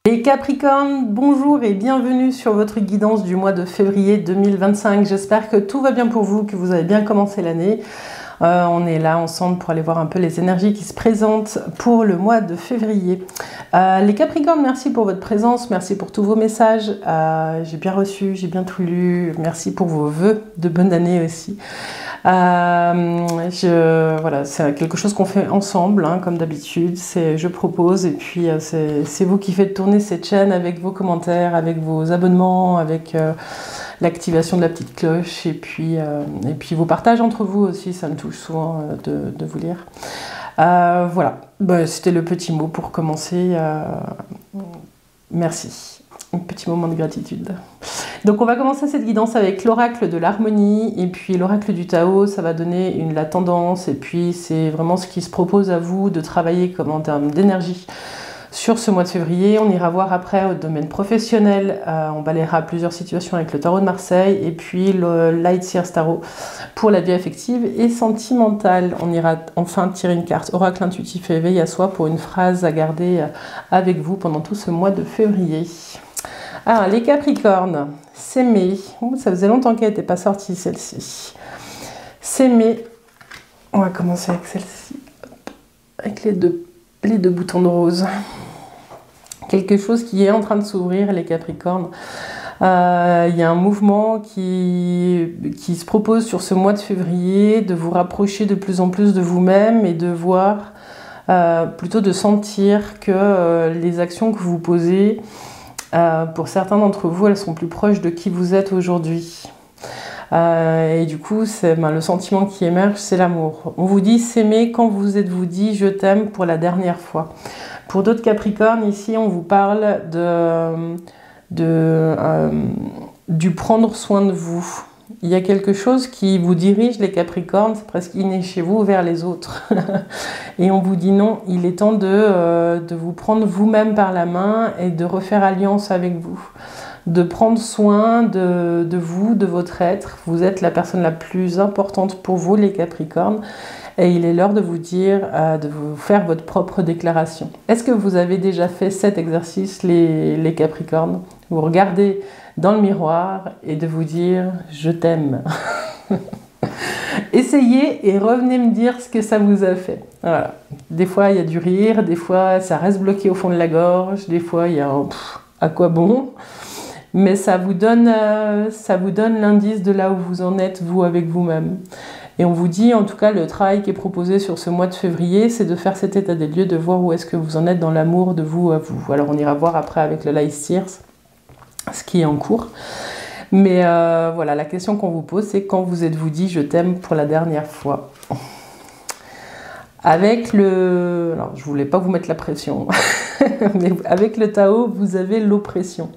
Les Capricornes, bonjour et bienvenue sur votre guidance du mois de février 2025. J'espère que tout va bien pour vous, que vous avez bien commencé l'année. On est là ensemble pour aller voir un peu les énergies qui se présentent pour le mois de février. Les Capricornes, merci pour votre présence, merci pour tous vos messages. J'ai bien reçu, j'ai bien tout lu. Merci pour vos vœux de bonne année aussi. Voilà, c'est quelque chose qu'on fait ensemble, hein, comme d'habitude. Je propose et puis c'est vous qui faites tourner cette chaîne avec vos commentaires, avec vos abonnements, avec l'activation de la petite cloche et puis vos partages entre vous aussi. Ça me touche souvent de vous lire. Voilà, c'était le petit mot pour commencer. Merci. Un petit moment de gratitude. Donc on va commencer cette guidance avec l'oracle de l'harmonie et puis l'oracle du Tao, ça va donner la tendance et puis c'est vraiment ce qui se propose à vous de travailler comme en termes d'énergie sur ce mois de février. On ira voir après au domaine professionnel, on balayera plusieurs situations avec le tarot de Marseille et puis le Light Seers Tarot pour la vie affective et sentimentale. On ira enfin tirer une carte oracle intuitif et éveil à soi pour une phrase à garder avec vous pendant tout ce mois de février. Alors, les Capricornes, s'aimer. Ça faisait longtemps qu'elle n'était pas sortie, celle-ci. S'aimer. On va commencer avec celle-ci. Avec les deux boutons de rose. Quelque chose qui est en train de s'ouvrir, les Capricornes. Il y a un mouvement qui se propose sur ce mois de février de vous rapprocher de plus en plus de vous-même et de voir, plutôt de sentir que les actions que vous posez, pour certains d'entre vous, elles sont plus proches de qui vous êtes aujourd'hui. Et du coup, le sentiment qui émerge, c'est l'amour. On vous dit s'aimer quand vous êtes-vous dit je t'aime pour la dernière fois. Pour d'autres Capricornes, ici, on vous parle du prendre soin de vous. Il y a quelque chose qui vous dirige, les Capricornes, c'est presque inné chez vous, vers les autres. Et on vous dit non, il est temps de vous prendre vous-même par la main et de refaire alliance avec vous. De prendre soin de vous, de votre être. Vous êtes la personne la plus importante pour vous, les Capricornes. Et il est l'heure de vous dire, de vous faire votre propre déclaration. Est-ce que vous avez déjà fait cet exercice, les Capricornes? Vous regardez dans le miroir et de vous dire « je t'aime ». Essayez et revenez me dire ce que ça vous a fait. Voilà. Des fois, il y a du rire, des fois, ça reste bloqué au fond de la gorge, des fois, il y a un « à quoi bon ?» Mais ça vous donne l'indice de là où vous en êtes, vous, avec vous-même. Et on vous dit, en tout cas, le travail qui est proposé sur ce mois de février, c'est de faire cet état des lieux, de voir où est-ce que vous en êtes dans l'amour de vous à vous. Alors, on ira voir après avec le Light Seers ce qui est en cours. Mais voilà, la question qu'on vous pose, c'est quand vous êtes-vous dit « je t'aime » pour la dernière fois. Avec alors, je voulais pas vous mettre la pression, mais avec le Tao, vous avez l'oppression.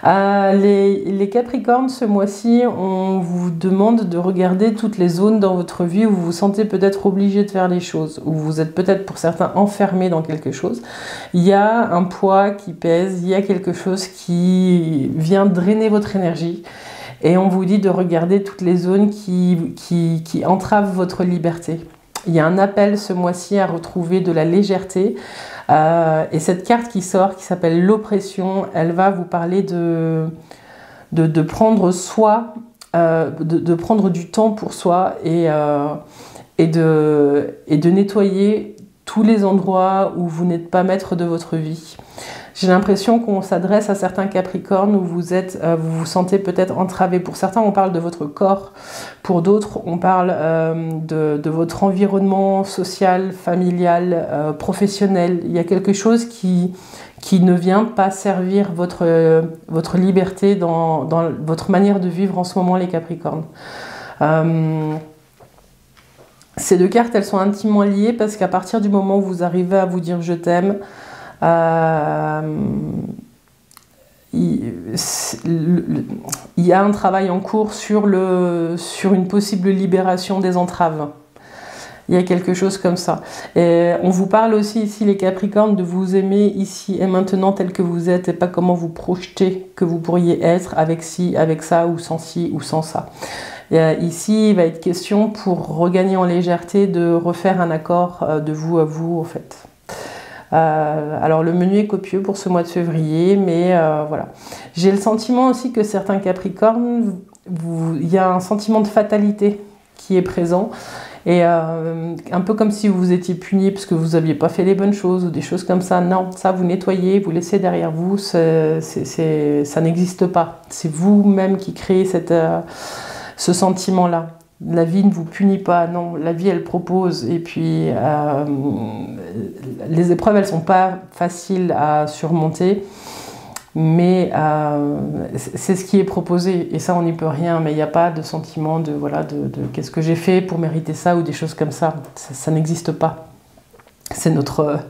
Les Capricornes, ce mois-ci, on vous demande de regarder toutes les zones dans votre vie où vous vous sentez peut-être obligé de faire les choses, où vous êtes peut-être pour certains enfermés dans quelque chose. Il y a un poids qui pèse, il y a quelque chose qui vient drainer votre énergie. Et on vous dit de regarder toutes les zones qui entravent votre liberté. Il y a un appel ce mois-ci à retrouver de la légèreté. Et cette carte qui sort, qui s'appelle l'oppression, elle va vous parler de prendre soi, de prendre du temps pour soi et de nettoyer tous les endroits où vous n'êtes pas maître de votre vie. J'ai l'impression qu'on s'adresse à certains Capricornes où vous vous sentez peut-être entravé. Pour certains, on parle de votre corps. Pour d'autres, on parle de votre environnement social, familial, professionnel. Il y a quelque chose qui ne vient pas servir votre liberté dans votre manière de vivre en ce moment, les Capricornes. Ces deux cartes, elles sont intimement liées parce qu'à partir du moment où vous arrivez à vous dire « je t'aime », il y a un travail en cours sur une possible libération des entraves. Il y a quelque chose comme ça. Et on vous parle aussi ici, les Capricornes, de vous aimer ici et maintenant tel que vous êtes et pas comment vous projetez que vous pourriez être avec ci, avec ça, ou sans ci, ou sans ça. Ici, il va être question, pour regagner en légèreté, de refaire un accord de vous à vous, en fait. Alors le menu est copieux pour ce mois de février, mais voilà. J'ai le sentiment aussi que certains Capricornes, il y a un sentiment de fatalité qui est présent. Et un peu comme si vous étiez puni parce que vous n'aviez pas fait les bonnes choses ou des choses comme ça. Non, ça vous nettoyez, vous laissez derrière vous, ça n'existe pas. C'est vous-même qui créez ce sentiment-là. La vie ne vous punit pas, non, la vie elle propose. Et puis les épreuves elles sont pas faciles à surmonter. Mais c'est ce qui est proposé et ça on n'y peut rien, mais il n'y a pas de sentiment de voilà de qu'est-ce que j'ai fait pour mériter ça ou des choses comme ça, ça n'existe pas. C'est notre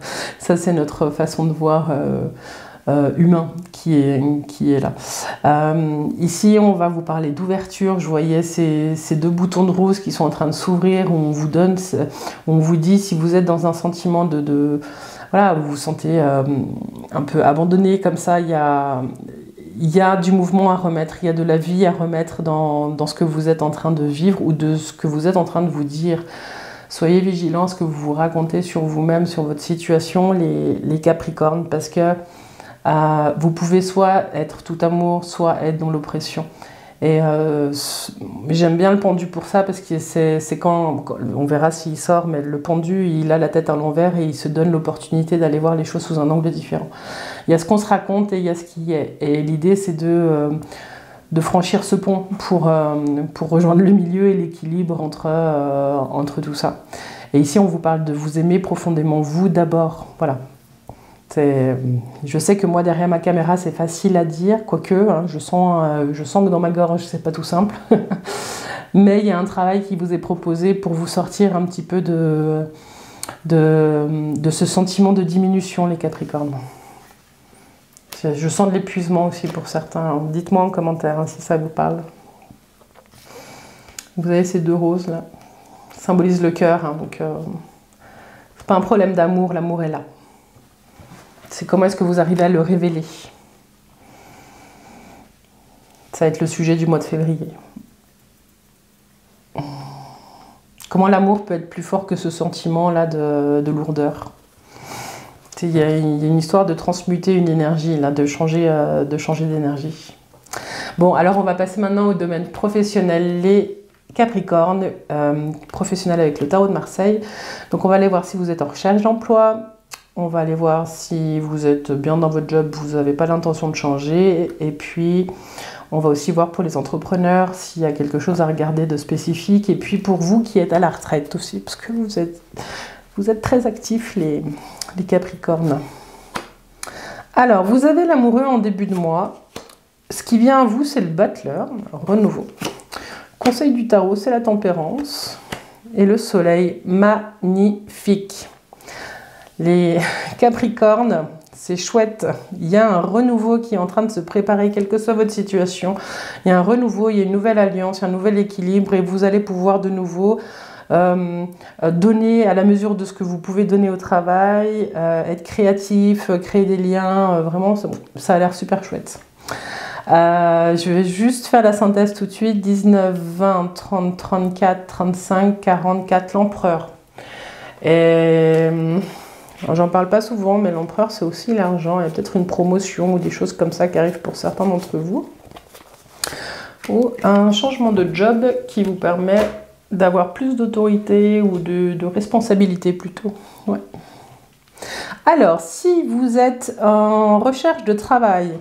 façon de voir humain qui est là. Ici on va vous parler d'ouverture. Je voyais ces deux boutons de rose qui sont en train de s'ouvrir où on vous dit si vous êtes dans un sentiment voilà, vous vous sentez un peu abandonné comme ça, il y a du mouvement à remettre, il y a de la vie à remettre dans ce que vous êtes en train de vivre ou de ce que vous êtes en train de vous dire. Soyez vigilants à ce que vous vous racontez sur vous-même, sur votre situation, les Capricornes, parce que vous pouvez soit être tout amour, soit être dans l'oppression. Et j'aime bien le pendu pour ça parce que c'est quand, on verra s'il sort, mais le pendu il a la tête à l'envers et il se donne l'opportunité d'aller voir les choses sous un angle différent. Il y a ce qu'on se raconte et il y a ce qui est. Et l'idée c'est de franchir ce pont pour rejoindre le milieu et l'équilibre entre tout ça. Et ici on vous parle de vous aimer profondément, vous d'abord, voilà. Je sais que moi derrière ma caméra c'est facile à dire, quoique hein, je sens que dans ma gorge c'est pas tout simple, mais il y a un travail qui vous est proposé pour vous sortir un petit peu de ce sentiment de diminution, les Capricornes. Je sens de l'épuisement aussi pour certains, dites-moi en commentaire hein, si ça vous parle. Vous avez ces deux roses là, ça symbolise le cœur, hein, donc c'est pas un problème d'amour, l'amour est là. C'est comment est-ce que vous arrivez à le révéler. Ça va être le sujet du mois de février. Comment l'amour peut être plus fort que ce sentiment-là de lourdeur. Il y a une histoire de transmuter une énergie, là, de changer d'énergie. Bon, alors on va passer maintenant au domaine professionnel. Les Capricornes, professionnels avec le tarot de Marseille. Donc on va aller voir si vous êtes en recherche d'emploi. On va aller voir si vous êtes bien dans votre job, vous n'avez pas l'intention de changer. Et puis, on va aussi voir pour les entrepreneurs s'il y a quelque chose à regarder de spécifique. Et puis pour vous qui êtes à la retraite aussi, parce que vous êtes très actifs les Capricornes. Alors, vous avez l'amoureux en début de mois. Ce qui vient à vous, c'est le Butler, renouveau. Conseil du tarot, c'est la tempérance. Et le soleil, magnifique. Les Capricornes, c'est chouette. Il y a un renouveau qui est en train de se préparer, quelle que soit votre situation. Il y a un renouveau, il y a une nouvelle alliance, un nouvel équilibre et vous allez pouvoir de nouveau donner à la mesure de ce que vous pouvez donner au travail, être créatif, créer des liens. Vraiment, ça a l'air super chouette. Je vais juste faire la synthèse tout de suite. 19, 20, 30, 34, 35, 44, l'empereur. Et... j'en parle pas souvent, mais l'empereur c'est aussi l'argent. Il y a peut-être une promotion ou des choses comme ça qui arrivent pour certains d'entre vous. Ou un changement de job qui vous permet d'avoir plus d'autorité ou de responsabilité plutôt. Ouais. Alors, si vous êtes en recherche de travail,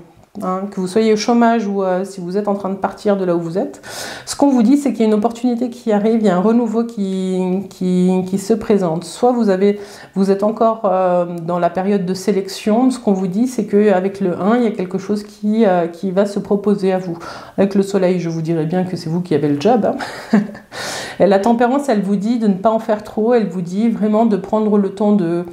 hein, que vous soyez au chômage ou si vous êtes en train de partir de là où vous êtes, ce qu'on vous dit, c'est qu'il y a une opportunité qui arrive, il y a un renouveau qui se présente. Soit vous êtes encore dans la période de sélection, ce qu'on vous dit, c'est qu'avec le 1, il y a quelque chose qui va se proposer à vous. Avec le soleil, je vous dirais bien que c'est vous qui avez le job. Hein. Et la tempérance, elle vous dit de ne pas en faire trop, elle vous dit vraiment de prendre le temps de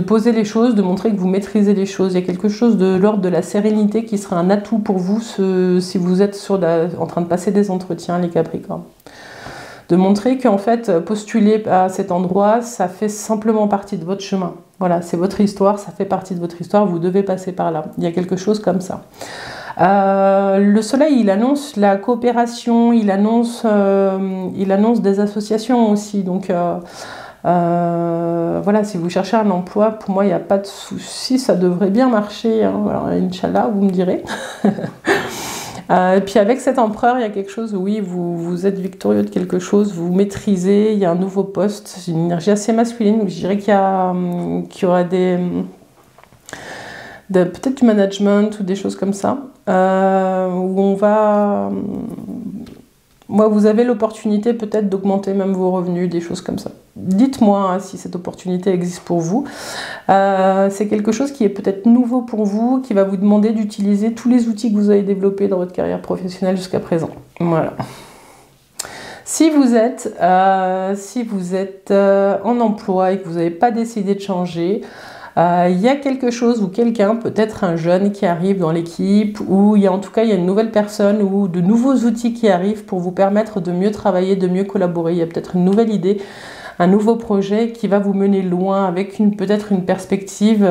poser les choses, de montrer que vous maîtrisez les choses. Il y a quelque chose de l'ordre de la sérénité qui sera un atout pour vous si vous êtes en train de passer des entretiens, les Capricornes. De montrer qu'en fait, postuler à cet endroit, ça fait simplement partie de votre chemin. Voilà, c'est votre histoire, ça fait partie de votre histoire, vous devez passer par là. Il y a quelque chose comme ça. Le soleil, il annonce la coopération, il annonce des associations aussi. Donc, Voilà, si vous cherchez un emploi, pour moi, il n'y a pas de souci, ça devrait bien marcher. Hein. Alors, Inch'Allah, vous me direz. Et puis avec cet empereur, il y a quelque chose, oui, vous êtes victorieux de quelque chose, vous maîtrisez, il y a un nouveau poste, c'est une énergie assez masculine, je dirais qu'il y aura peut-être du management ou des choses comme ça, où on va... Moi, vous avez l'opportunité peut-être d'augmenter même vos revenus, des choses comme ça. Dites-moi hein, si cette opportunité existe pour vous. C'est quelque chose qui est peut-être nouveau pour vous, qui va vous demander d'utiliser tous les outils que vous avez développés dans votre carrière professionnelle jusqu'à présent. Voilà. Si vous êtes en emploi et que vous n'avez pas décidé de changer, il y a quelque chose ou quelqu'un, peut-être un jeune qui arrive dans l'équipe, ou en tout cas il y a une nouvelle personne ou de nouveaux outils qui arrivent pour vous permettre de mieux travailler, de mieux collaborer. Il y a peut-être une nouvelle idée, un nouveau projet qui va vous mener loin avec peut-être une perspective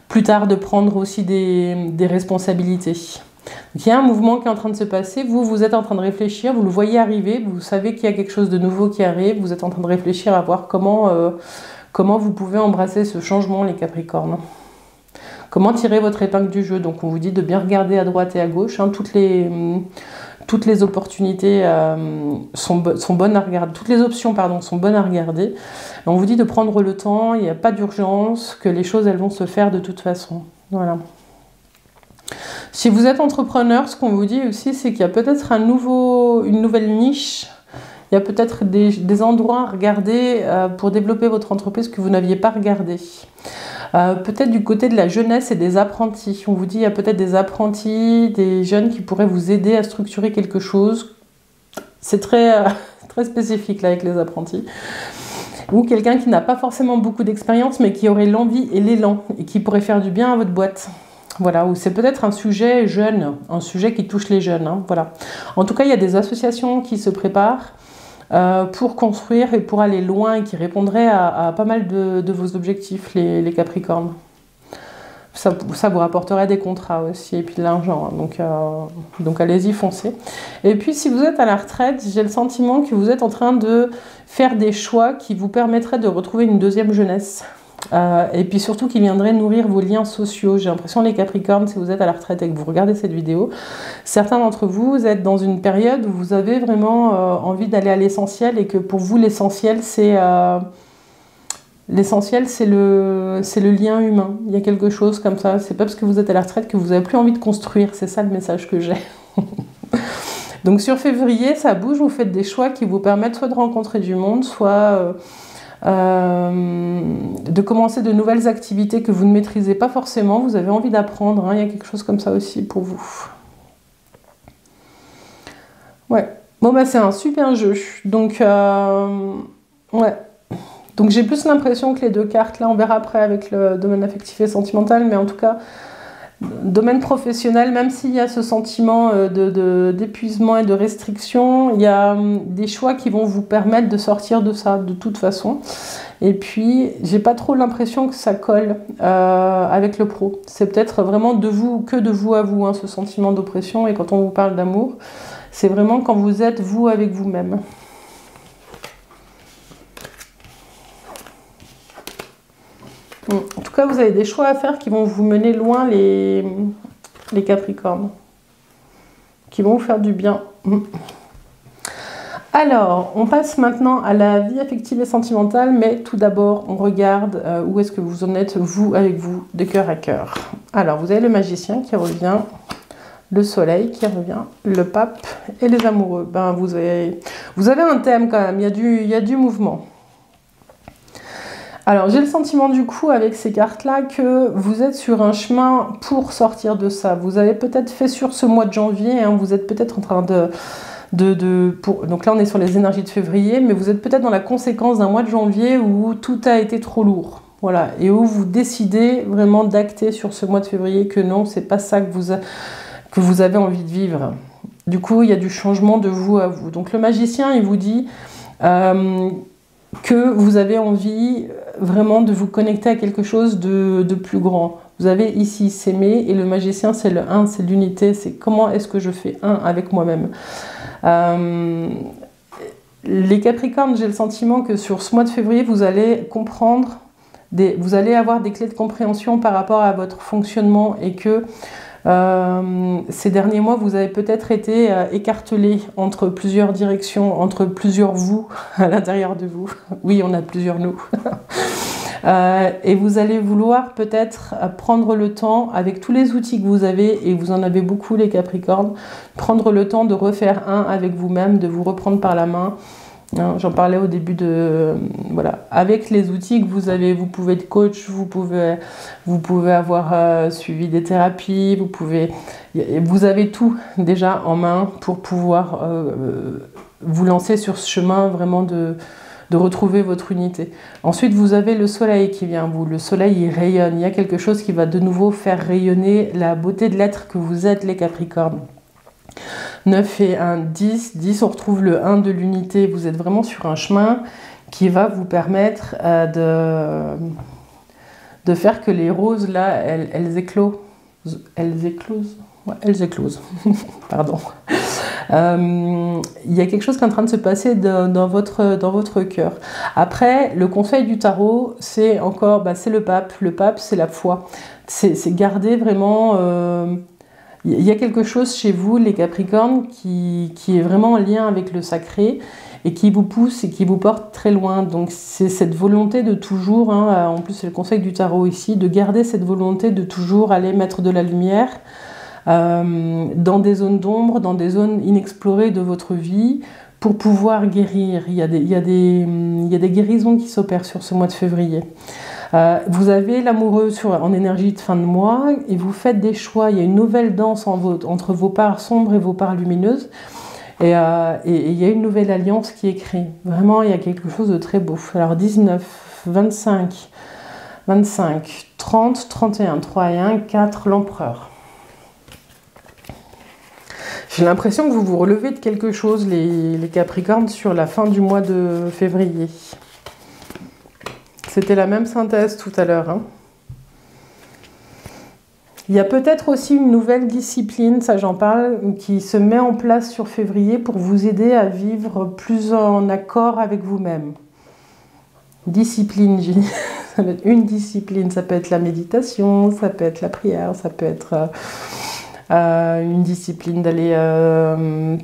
plus tard de prendre aussi des responsabilités. Donc, il y a un mouvement qui est en train de se passer, vous êtes en train de réfléchir, vous le voyez arriver, vous savez qu'il y a quelque chose de nouveau qui arrive, vous êtes en train de réfléchir à voir comment vous pouvez embrasser ce changement, les Capricornes. Comment tirer votre épingle du jeu? Donc on vous dit de bien regarder à droite et à gauche. Hein, toutes les opportunités sont bonnes à regarder. Toutes les options sont bonnes à regarder. Et on vous dit de prendre le temps, il n'y a pas d'urgence, que les choses elles vont se faire de toute façon. Voilà. Si vous êtes entrepreneur, ce qu'on vous dit aussi, c'est qu'il y a peut-être une nouvelle niche. Il y a peut-être des endroits à regarder pour développer votre entreprise que vous n'aviez pas regardé. Peut-être du côté de la jeunesse et des apprentis. On vous dit qu'il y a peut-être des apprentis, des jeunes qui pourraient vous aider à structurer quelque chose. C'est très, très spécifique là avec les apprentis. Ou quelqu'un qui n'a pas forcément beaucoup d'expérience mais qui aurait l'envie et l'élan et qui pourrait faire du bien à votre boîte. Voilà, ou c'est peut-être un sujet jeune, un sujet qui touche les jeunes. Hein, voilà. En tout cas, il y a des associations qui se préparent pour construire et pour aller loin et qui répondraient à pas mal de vos objectifs, les Capricornes. Ça vous rapporterait des contrats aussi et puis de l'argent. Hein, donc allez-y, foncez. Et puis si vous êtes à la retraite, j'ai le sentiment que vous êtes en train de faire des choix qui vous permettraient de retrouver une deuxième jeunesse. Et puis surtout qui viendrait nourrir vos liens sociaux. J'ai l'impression les Capricornes, si vous êtes à la retraite et que vous regardez cette vidéo, certains d'entre vous êtes dans une période où vous avez vraiment envie d'aller à l'essentiel et que pour vous l'essentiel c'est le lien humain. Il y a quelque chose comme ça. C'est pas parce que vous êtes à la retraite que vous n'avez plus envie de construire. C'est ça le message que j'ai. Donc sur février, ça bouge. Vous faites des choix qui vous permettent soit de rencontrer du monde, soit de commencer de nouvelles activités que vous ne maîtrisez pas forcément, vous avez envie d'apprendre, hein, il y a quelque chose comme ça aussi pour vous. Ouais, bon bah c'est un super jeu, donc ouais, donc j'ai plus l'impression que les deux cartes, là on verra après avec le domaine affectif et sentimental, mais en tout cas, domaine professionnel, même s'il y a ce sentiment d'épuisement et de restriction, il y a des choix qui vont vous permettre de sortir de ça de toute façon. Et puis, j'ai pas trop l'impression que ça colle avec le pro. C'est peut-être vraiment de vous à vous, hein, ce sentiment d'oppression. Et quand on vous parle d'amour, c'est vraiment quand vous êtes vous avec vous-même. En tout cas, vous avez des choix à faire qui vont vous mener loin, les Capricornes, qui vont vous faire du bien. Alors, on passe maintenant à la vie affective et sentimentale, mais tout d'abord, on regarde où est-ce que vous en êtes, vous, avec vous, de cœur à cœur. Alors, vous avez le magicien qui revient, le soleil qui revient, le pape et les amoureux. Ben, vous avez un thème quand même, il y a du mouvement. Alors, j'ai le sentiment du coup avec ces cartes-là que vous êtes sur un chemin pour sortir de ça. Vous avez peut-être fait sur ce mois de janvier, hein, vous êtes peut-être en train donc là, on est sur les énergies de février, mais vous êtes peut-être dans la conséquence d'un mois de janvier où tout a été trop lourd. Voilà, et où vous décidez vraiment d'acter sur ce mois de février que non, c'est pas ça que vous avez envie de vivre. Du coup, il y a du changement de vous à vous. Donc le magicien, il vous dit que vous avez envie vraiment de vous connecter à quelque chose de plus grand. Vous avez ici s'aimer, et le magicien, c'est le 1, c'est l'unité, c'est comment est-ce que je fais un avec moi-même. Les Capricornes, j'ai le sentiment que sur ce mois de février, vous allez comprendre, vous allez avoir des clés de compréhension par rapport à votre fonctionnement et que ces derniers mois, vous avez peut-être été écartelé entre plusieurs directions, entre plusieurs vous à l'intérieur de vous. Oui, on a plusieurs nous. Et vous allez vouloir peut-être prendre le temps, avec tous les outils que vous avez, et vous en avez beaucoup les Capricornes, prendre le temps de refaire un avec vous-même, de vous reprendre par la main. J'en parlais au début de... Voilà, avec les outils que vous avez, vous pouvez être coach, vous pouvez avoir suivi des thérapies, vous avez tout déjà en main pour pouvoir vous lancer sur ce chemin vraiment de retrouver votre unité. Ensuite, vous avez le soleil qui vient à vous. Le soleil, il rayonne. Il y a quelque chose qui va de nouveau faire rayonner la beauté de l'être que vous êtes, les Capricornes. 9 et 1, 10. 10, on retrouve le 1 de l'unité. Vous êtes vraiment sur un chemin qui va vous permettre de faire que les roses, là, elles éclosent. Elles éclosent. Ouais, elles éclosent. Pardon. Il y a quelque chose qui est en train de se passer dans votre cœur. Après, le conseil du tarot, c'est encore, c'est le pape. Le pape, c'est la foi. C'est garder vraiment... Il y a quelque chose chez vous, les Capricornes, qui est vraiment en lien avec le sacré et qui vous pousse et qui vous porte très loin. Donc c'est cette volonté de toujours, en plus c'est le conseil du tarot ici, de garder cette volonté de toujours aller mettre de la lumière dans des zones d'ombre, dans des zones inexplorées de votre vie, pour pouvoir guérir. Il y a des guérisons qui s'opèrent sur ce mois de février. Vous avez l'amoureux en énergie de fin de mois et vous faites des choix. Il y a une nouvelle danse entre vos parts sombres et vos parts lumineuses. Et il y a une nouvelle alliance qui est créée. Vraiment, il y a quelque chose de très beau. Alors 19, 25, 30, 31, 3 et 1, 4, l'empereur. J'ai l'impression que vous vous relevez de quelque chose, les Capricornes, sur la fin du mois de février. C'était la même synthèse tout à l'heure. Il y a peut-être aussi une nouvelle discipline, ça j'en parle, qui se met en place sur février pour vous aider à vivre plus en accord avec vous-même. Discipline, j'ai dit. Ça peut être une discipline, ça peut être la méditation, ça peut être la prière, ça peut être une discipline d'aller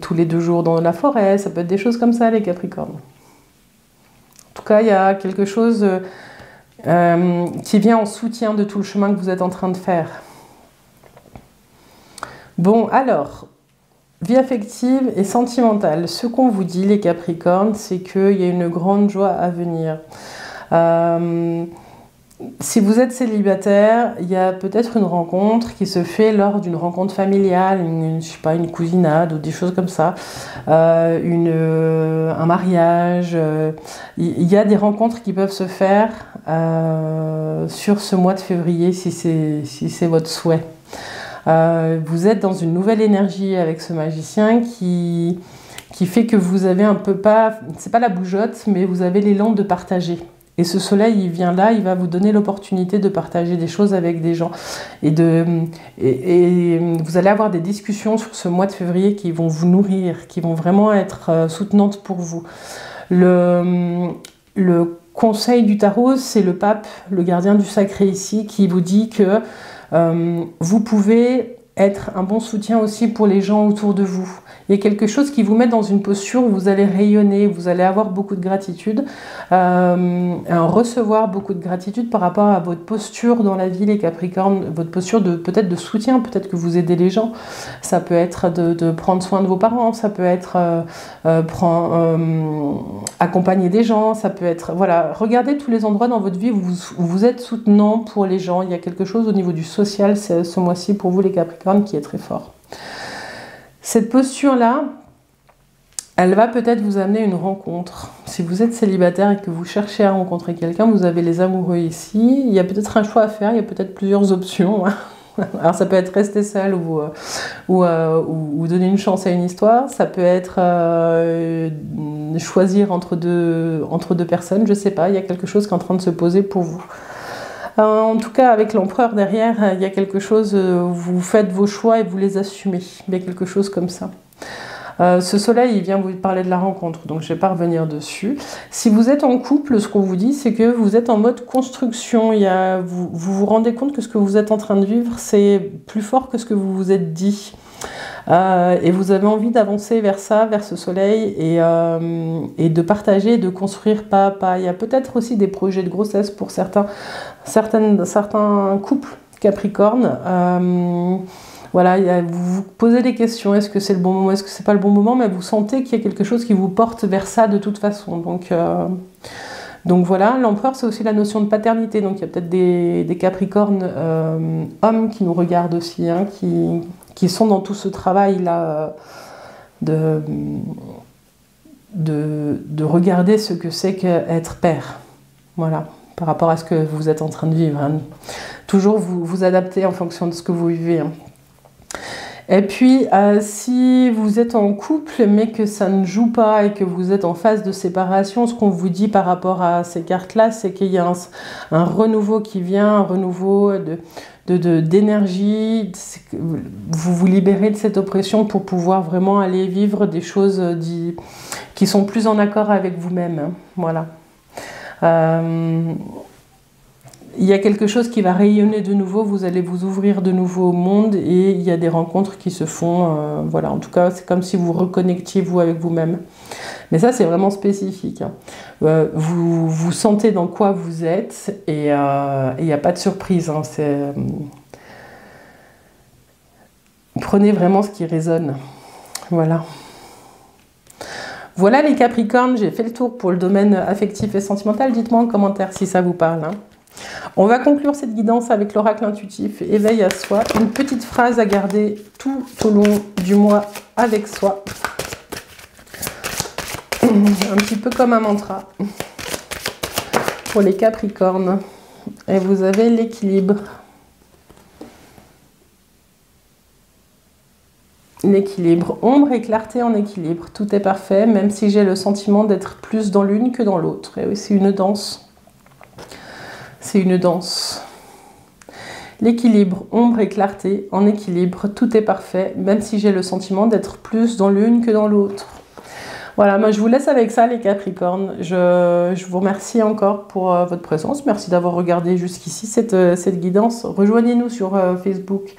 tous les 2 jours dans la forêt, ça peut être des choses comme ça, les Capricornes. En tout cas, il y a quelque chose qui vient en soutien de tout le chemin que vous êtes en train de faire. Bon, alors, vie affective et sentimentale. Ce qu'on vous dit, les Capricornes, c'est qu'il y a une grande joie à venir. Si vous êtes célibataire, il y a peut-être une rencontre qui se fait lors d'une rencontre familiale, je sais pas, une cousinade ou des choses comme ça, un mariage. Il y a des rencontres qui peuvent se faire sur ce mois de février si c'est votre souhait. Vous êtes dans une nouvelle énergie avec ce magicien qui fait que vous avez un peu c'est pas la bougeotte, mais vous avez l'élan de partager. Et ce soleil, il vient là, il va vous donner l'opportunité de partager des choses avec des gens. Et vous allez avoir des discussions sur ce mois de février qui vont vous nourrir, qui vont vraiment être soutenantes pour vous. Le conseil du tarot, c'est le pape, le gardien du sacré ici, qui vous dit que vous pouvez être un bon soutien aussi pour les gens autour de vous. Il y a quelque chose qui vous met dans une posture où vous allez rayonner, vous allez avoir beaucoup de gratitude, recevoir beaucoup de gratitude par rapport à votre posture dans la vie, les Capricornes, votre posture peut-être de soutien, peut-être que vous aidez les gens. Ça peut être de prendre soin de vos parents, ça peut être accompagner des gens, ça peut être... Voilà, regardez tous les endroits dans votre vie où vous êtes soutenant pour les gens. Il y a quelque chose au niveau du social ce mois-ci pour vous, les Capricornes, qui est très fort. Cette posture-là, elle va peut-être vous amener une rencontre. Si vous êtes célibataire et que vous cherchez à rencontrer quelqu'un, vous avez les amoureux ici. Il y a peut-être un choix à faire, il y a peut-être plusieurs options. Alors ça peut être rester seul ou donner une chance à une histoire. Ça peut être choisir entre deux personnes, je ne sais pas. Il y a quelque chose qui est en train de se poser pour vous. En tout cas, avec l'empereur derrière, il y a quelque chose, vous faites vos choix et vous les assumez. Il y a quelque chose comme ça. Ce soleil, il vient vous parler de la rencontre, donc je ne vais pas revenir dessus. Si vous êtes en couple, ce qu'on vous dit, c'est que vous êtes en mode construction. Vous vous rendez compte que ce que vous êtes en train de vivre, c'est plus fort que ce que vous vous êtes dit. Et vous avez envie d'avancer vers ça, vers ce soleil, et de partager, de construire pas à pas. Il y a peut-être aussi des projets de grossesse pour certains couples Capricorne. Voilà, vous vous posez des questions, est-ce que c'est le bon moment, est-ce que c'est pas le bon moment, mais vous sentez qu'il y a quelque chose qui vous porte vers ça de toute façon. Donc voilà, l'empereur, c'est aussi la notion de paternité, donc il y a peut-être des Capricornes hommes qui nous regardent aussi, hein, qui sont dans tout ce travail-là de regarder ce que c'est qu'être père, voilà, par rapport à ce que vous êtes en train de vivre, hein. Toujours vous adapter en fonction de ce que vous vivez, hein. Et puis, si vous êtes en couple, mais que ça ne joue pas et que vous êtes en phase de séparation, ce qu'on vous dit par rapport à ces cartes-là, c'est qu'il y a un renouveau qui vient, un renouveau d'énergie. Vous vous libérez de cette oppression pour pouvoir vraiment aller vivre des choses qui sont plus en accord avec vous-même, hein. Voilà. Il y a quelque chose qui va rayonner de nouveau, vous allez vous ouvrir de nouveau au monde et il y a des rencontres qui se font, voilà, en tout cas c'est comme si vous reconnectiez vous avec vous-même. Mais ça c'est vraiment spécifique, hein. Vous sentez dans quoi vous êtes et il n'y a pas de surprise, hein. Prenez vraiment ce qui résonne, voilà. Voilà les Capricornes, j'ai fait le tour pour le domaine affectif et sentimental, dites-moi en commentaire si ça vous parle, hein. On va conclure cette guidance avec l'oracle intuitif, éveil à soi, une petite phrase à garder tout au long du mois avec soi, un petit peu comme un mantra pour les Capricornes. Et vous avez l'équilibre. L'équilibre, ombre et clarté en équilibre, tout est parfait, même si j'ai le sentiment d'être plus dans l'une que dans l'autre. Et oui, c'est une danse. C'est une danse. L'équilibre, ombre et clarté, en équilibre, tout est parfait, même si j'ai le sentiment d'être plus dans l'une que dans l'autre. Voilà, moi je vous laisse avec ça les Capricornes. Je vous remercie encore pour votre présence. Merci d'avoir regardé jusqu'ici cette guidance. Rejoignez-nous sur Facebook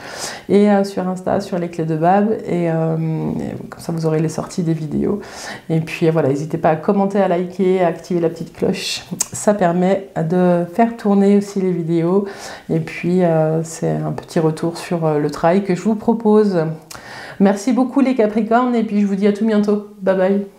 et sur Insta, sur les clés de Bab. Et comme ça vous aurez les sorties des vidéos. Et puis voilà, n'hésitez pas à commenter, à liker, à activer la petite cloche. Ça permet de faire tourner aussi les vidéos. Et puis c'est un petit retour sur le travail que je vous propose. Merci beaucoup les Capricornes et puis je vous dis à tout bientôt. Bye bye.